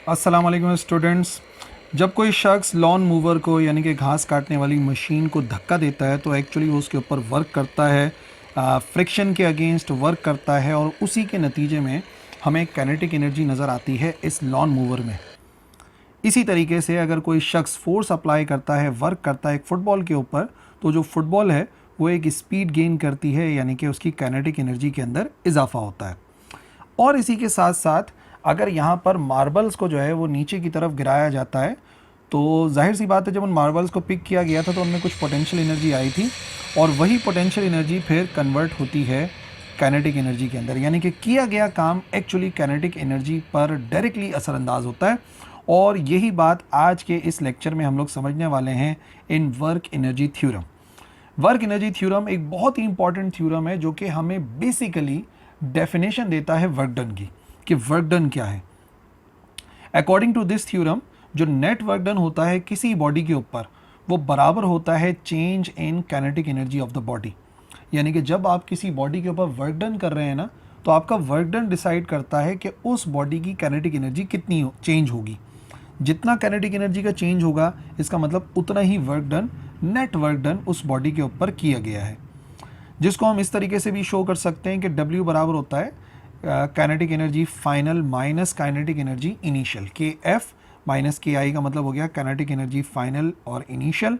अस्सलाम वालेकुम स्टूडेंट्स। जब कोई शख्स लॉन मूवर को यानी कि घास काटने वाली मशीन को धक्का देता है तो एक्चुअली वो उसके ऊपर वर्क करता है, फ्रिक्शन के अगेंस्ट वर्क करता है और उसी के नतीजे में हमें काइनेटिक एनर्जी नज़र आती है इस लॉन मूवर में। इसी तरीके से अगर कोई शख्स फोर्स अप्लाई करता है, वर्क करता है एक फ़ुटबॉल के ऊपर, तो जो फुटबॉल है वो एक स्पीड गेन करती है, यानी कि उसकी काइनेटिक एनर्जी के अंदर इजाफा होता है। और इसी के साथ साथ अगर यहाँ पर मार्बल्स को जो है वो नीचे की तरफ गिराया जाता है तो जाहिर सी बात है जब उन मार्बल्स को पिक किया गया था तो उनमें कुछ पोटेंशियल एनर्जी आई थी और वही पोटेंशियल एनर्जी फिर कन्वर्ट होती है काइनेटिक एनर्जी के अंदर, यानी कि किया गया काम एक्चुअली काइनेटिक एनर्जी पर डायरेक्टली असरअंदाज होता है। और यही बात आज के इस लेक्चर में हम लोग समझने वाले हैं in work energy theorem. Work energy theorem एक बहुत ही इंपॉर्टेंट थ्योरम है जो कि हमें बेसिकली डेफिनेशन देता है वर्क डन की, कि वर्क डन क्या है। अकॉर्डिंग टू दिस थ्योरम जो नेट वर्क डन होता है किसी बॉडी के ऊपर वो बराबर होता है change in kinetic energy of the body. यानी कि जब आप किसी बॉडी के ऊपर वर्क डन कर रहे हैं ना, तो आपका वर्क डन डिसाइड करता है कि उस बॉडी की काइनेटिक एनर्जी कितनी चेंज होगी। जितना काइनेटिक एनर्जी का चेंज होगा इसका मतलब उतना ही work done, net work done उस बॉडी के ऊपर किया गया है, जिसको हम इस तरीके से भी शो कर सकते हैं कि W बराबर होता है kinetic energy final minus kinetic energy initial, के एफ माइनस के आई का मतलब हो गया काइनेटिक एनर्जी फाइनल और इनिशियल।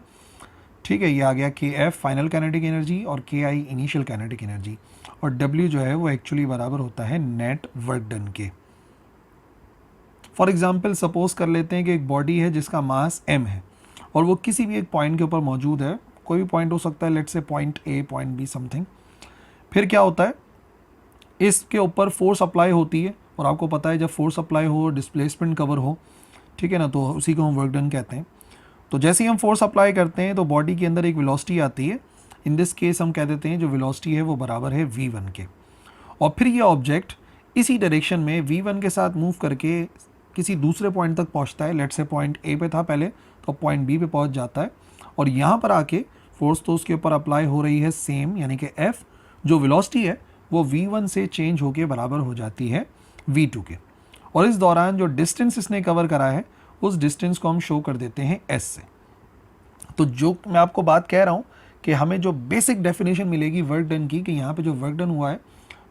ठीक है, ये आ गया के एफ फाइनल काइनेटिक एनर्जी और के आई इनिशियल काइनेटिक एनर्जी, और W जो है वो एक्चुअली बराबर होता है नेट वर्क डन के। फॉर एग्जाम्पल सपोज कर लेते हैं कि एक बॉडी है जिसका मास m है और वो किसी भी एक पॉइंट के ऊपर मौजूद है, कोई भी पॉइंट हो सकता है, let's say point A point B something. फिर क्या होता है, इसके ऊपर फोर्स अप्लाई होती है और आपको पता है जब फोर्स अप्लाई हो डिस्प्लेसमेंट कवर हो, ठीक है ना, तो उसी को हम वर्क डन कहते हैं। तो जैसे ही हम फोर्स अप्लाई करते हैं तो बॉडी के अंदर एक वेलोसिटी आती है, इन दिस केस हम कह देते हैं जो वेलोसिटी है वो बराबर है v1 के। और फिर ये ऑब्जेक्ट इसी डायरेक्शन में v1 के साथ मूव करके किसी दूसरे पॉइंट तक पहुंचता है, लेट्स से पॉइंट A पे था पहले तो पॉइंट B पे पहुंच जाता है और यहाँ पर आके फोर्स तो उसके ऊपर अप्लाई हो रही है सेम, यानी कि F जो वेलोसिटी है वो v1 से चेंज होके बराबर हो जाती है v2 के। और इस दौरान जो डिस्टेंस इसने कवर करा है उस डिस्टेंस को हम शो कर देते हैं s से। तो जो मैं आपको बात कह रहा हूँ कि हमें जो बेसिक डेफिनेशन मिलेगी वर्क डन की, कि यहाँ पे जो वर्क डन हुआ है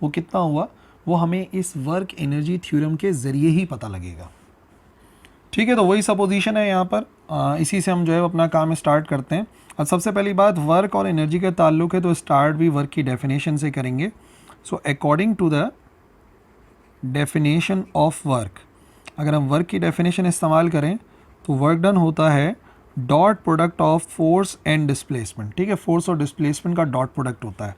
वो कितना हुआ, वो हमें इस वर्क एनर्जी थ्योरम के ज़रिए ही पता लगेगा। ठीक है, तो वही सपोजिशन है यहाँ पर, इसी से हम जो है अपना काम स्टार्ट करते हैं। अब सबसे पहली बात वर्क और एनर्जी का ताल्लुक है तो स्टार्ट भी वर्क की डेफिनेशन से करेंगे। So according to the definition of work, अगर हम वर्क की डेफिनेशन इस्तेमाल करें तो वर्क डन होता है dot product of force and displacement. ठीक है, फोर्स और डिस्प्लेसमेंट का डॉट प्रोडक्ट होता है।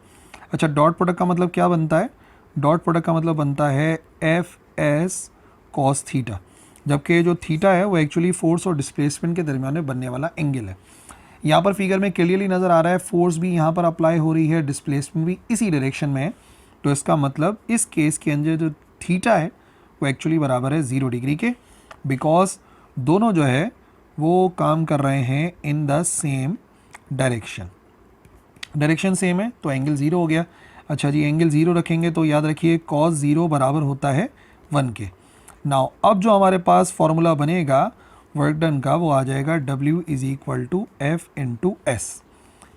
अच्छा, डॉट प्रोडक्ट का मतलब क्या बनता है, डॉट प्रोडक्ट का मतलब बनता है एफ एस कॉस थीटा, जबकि जो थीटा है वो एक्चुअली फोर्स और डिस्प्लेसमेंट के दरमियान में बनने वाला एंगल है। यहाँ पर फिगर में क्लियरली नज़र आ रहा है फोर्स भी यहाँ पर अप्लाई हो रही है, डिस्प्लेसमेंट भी इसी डायरेक्शन में है, तो इसका मतलब इस केस के अंदर जो थीटा है वो एक्चुअली बराबर है 0 डिग्री के, बिकॉज दोनों जो है वो काम कर रहे हैं in the same direction. Direction same है तो एंगल 0 हो गया। अच्छा जी, एंगल 0 रखेंगे तो याद रखिए cos 0 बराबर होता है 1 के। नाउ अब जो हमारे पास फॉर्मूला बनेगा वर्क डन का वो आ जाएगा W is equal to F into S.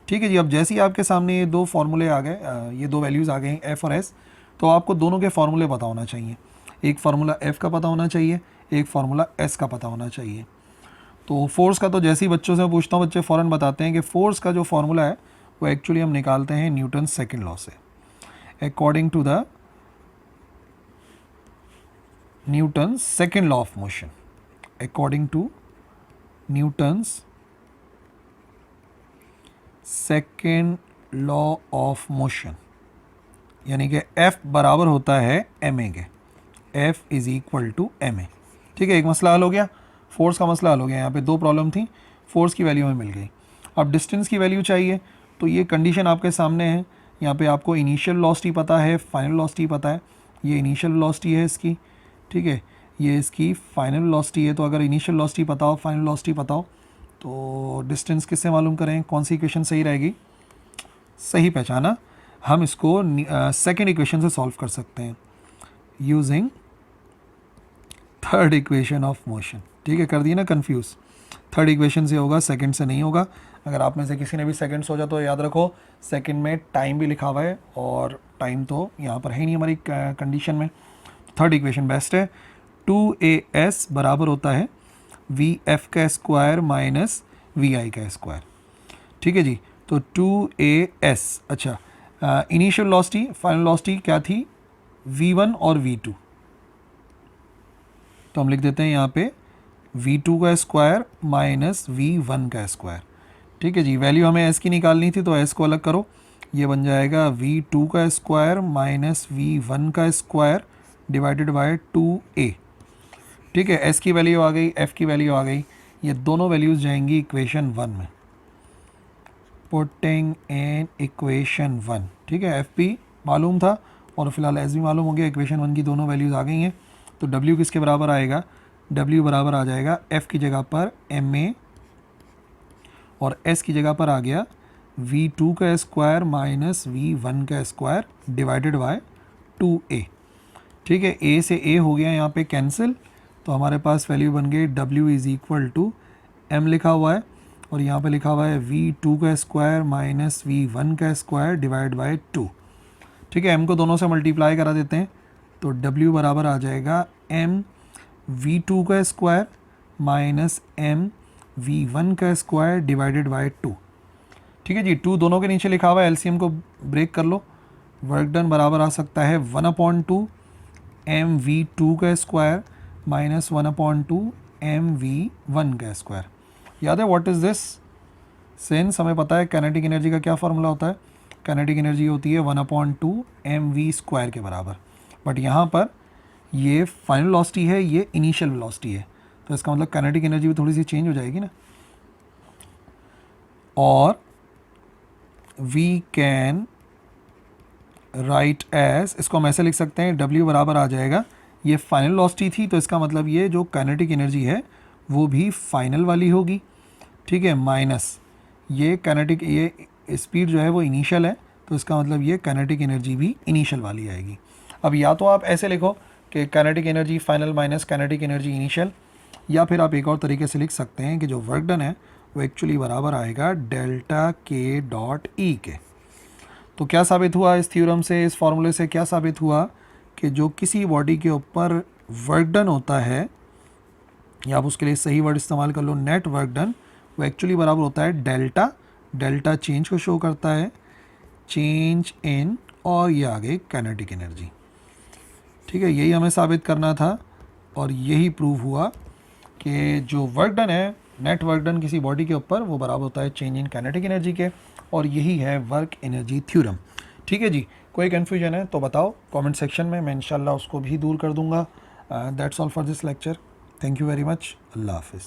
ठीक है जी, अब जैसे ही आपके सामने ये दो फार्मूले आ गए, ये दो वैल्यूज़ आ गए हैं एफ़ और एस, तो आपको दोनों के फार्मूले पता होना चाहिए। एक फार्मूला एफ़ का पता होना चाहिए, एक फार्मूला एस का पता होना चाहिए। तो फोर्स का तो जैसे ही बच्चों से पूछता हूँ बच्चे फ़ौरन बताते हैं कि फोर्स का जो फार्मूला है वो एक्चुअली हम निकालते हैं न्यूटन सेकेंड लॉ से। According to the Newton second law of motion, according to Newton's second law of motion, यानी कि F बराबर होता है ma के, F is equal to ma। ठीक है, एक मसला हल हो गया, फोर्स का मसला हल हो गया। यहाँ पे दो प्रॉब्लम थी, फोर्स की वैल्यू हमें मिल गई। अब डिस्टेंस की वैल्यू चाहिए, तो ये कंडीशन आपके सामने है। यहाँ पे आपको इनिशियल वेलोसिटी पता है, फाइनल वेलोसिटी पता है। ये इनिशियल वेलोसिटी है इसकी, ठीक है, ये इसकी फाइनल वेलोसिटी है। तो अगर इनिशियल वेलोसिटी पता हो, फाइनल वेलोसिटी पता हो, तो डिस्टेंस किससे मालूम करें, कौन सी इक्वेशन सही रहेगी, सही पहचाना, हम इसको सेकेंड इक्वेशन से सॉल्व कर सकते हैं using third equation of motion. ठीक है, कर दिए ना कंफ्यूज। थर्ड इक्वेशन से होगा, सेकंड से नहीं होगा। अगर आप में से किसी ने भी सेकंड सोचा तो याद रखो सेकंड में टाइम भी लिखा हुआ है और टाइम तो यहाँ पर है नहीं हमारी कंडीशन में। थर्ड इक्वेशन बेस्ट है। 2as बराबर होता है vf का स्क्वायर माइनस vi का स्क्वायर। ठीक है जी, तो 2as। अच्छा, इनिशियल वेलोसिटी फाइनल वेलोसिटी क्या थी, v1 और v2। तो हम लिख देते हैं यहाँ पे v2 का स्क्वायर माइनस v1 का स्क्वायर। ठीक है जी, वैल्यू हमें s की निकालनी थी तो s को अलग करो, ये बन जाएगा v2 का स्क्वायर माइनस v1 का स्क्वायर डिवाइडेड बाय 2a। ठीक है, s की वैल्यू आ गई, f की वैल्यू आ गई, ये दोनों वैल्यूज़ जाएंगी इक्वेशन 1 में। Putting in equation 1। ठीक है, एफ भी मालूम था और फिलहाल एस भी मालूम हो गया, इक्वेशन 1 की दोनों वैल्यूज़ आ गई हैं। तो W किसके बराबर आएगा, W बराबर आ जाएगा F की जगह पर ma और S की जगह पर आ गया V2 का स्क्वायर माइनस V1 का स्क्वायर डिवाइडेड बाय 2a। ठीक है, A से A हो गया यहाँ पे कैंसिल, तो हमारे पास वैल्यू बन गई W is equal to m लिखा हुआ है और यहाँ पे लिखा हुआ है v2 का स्क्वायर माइनस v1 का स्क्वायर डिवाइड बाय 2। ठीक है, m को दोनों से मल्टीप्लाई करा देते हैं तो w बराबर आ जाएगा m v2 का स्क्वायर माइनस m v1 का स्क्वायर डिवाइडेड बाय 2। ठीक है जी, 2 दोनों के नीचे लिखा हुआ है, एलसीएम को ब्रेक कर लो। वर्क डन बराबर आ सकता है 1/2 m v2 का स्क्वायर माइनस 1/2 m v1 का स्क्वायर। याद है व्हाट इज़ दिस, सिंस हमें पता है काइनेटिक एनर्जी का क्या फार्मूला होता है, काइनेटिक एनर्जी होती है 1/2 mv स्क्वायर के बराबर। बट यहाँ पर ये फाइनल वेलोसिटी है, ये इनिशियल वेलोसिटी है, तो इसका मतलब काइनेटिक एनर्जी भी थोड़ी सी चेंज हो जाएगी ना। और वी कैन राइट एज, इसको हम ऐसे लिख सकते हैं, W बराबर आ जाएगा, ये फाइनल वेलोसिटी थी तो इसका मतलब ये जो काइनेटिक एनर्जी है वो भी फाइनल वाली होगी। ठीक है, माइनस ये काइनेटिक, ये स्पीड जो है वो इनिशियल है, तो इसका मतलब ये काइनेटिक एनर्जी भी इनिशियल वाली आएगी। अब या तो आप ऐसे लिखो कि kinetic energy final minus kinetic energy initial, या फिर आप एक और तरीके से लिख सकते हैं कि जो वर्क डन है वो एक्चुअली बराबर आएगा डेल्टा के डॉट ई के। तो क्या साबित हुआ इस थ्योरम से, इस फॉर्मूले से क्या साबित हुआ कि जो किसी बॉडी के ऊपर वर्क डन होता है, या आप उसके लिए सही वर्ड इस्तेमाल कर लो नेट वर्क डन, वो एक्चुअली बराबर होता है डेल्टा, डेल्टा चेंज को शो करता है, चेंज इन, और ये आ गई काइनेटिक एनर्जी। ठीक है, यही हमें साबित करना था और यही प्रूव हुआ कि जो वर्क डन है, नेट वर्क डन किसी बॉडी के ऊपर, वो बराबर होता है चेंज इन काइनेटिक एनर्जी के, और यही है वर्क एनर्जी थ्योरम। ठीक है जी, कोई कन्फ्यूजन है तो बताओ कमेंट सेक्शन में, मैं इंशाल्लाह उसको भी दूर कर दूंगा। That's all for this lecture, thank you very much, अल्लाह हाफिज़।